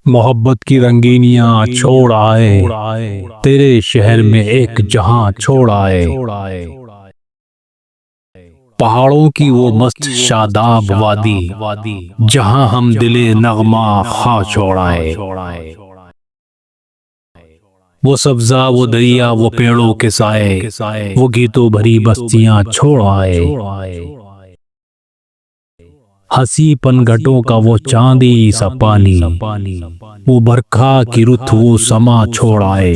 محبت کی رنگینیاں چھوڑ آئے، تیرے شہر میں ایک جہاں چھوڑ آئے، پہاڑوں کی وہ مست شاداب وادی جہاں ہم دل نغمہ خواہ چھوڑ آئے، وہ سبزہ، وہ دریا، وہ پیڑوں کے سائے، وہ گیتوں بھری بستیاں چھوڑ آئے، ہنسی پن گھٹوں کا وہ چاندی سا پانی، وہ برکھا کی رت وہ سما چھوڑ آئے،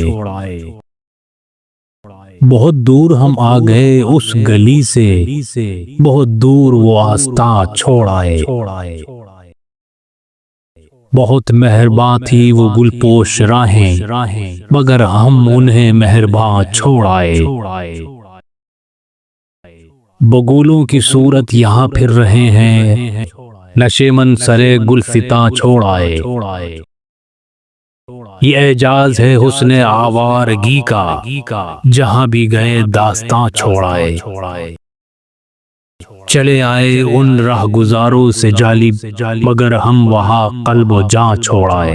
بہت دور ہم آ گئے اس گلی سے، بہت دور وہ آستاں چھوڑ آئے، بہت مہرباں تھی وہ گل پوش راہیں، مگر ہم انہیں مہرباں چھوڑ آئے، بگولوں کی صورت یہاں پھر رہے ہیں، نشے من سرے گل فتاں چھوڑ آئے، یہ اعجاز ہے حسن آوارگی کا، جہاں بھی گئے داستاں چھوڑ آئے، چلے آئے ان راہ گزاروں سے جالب، مگر ہم وہاں قلب و جاں چھوڑ آئے۔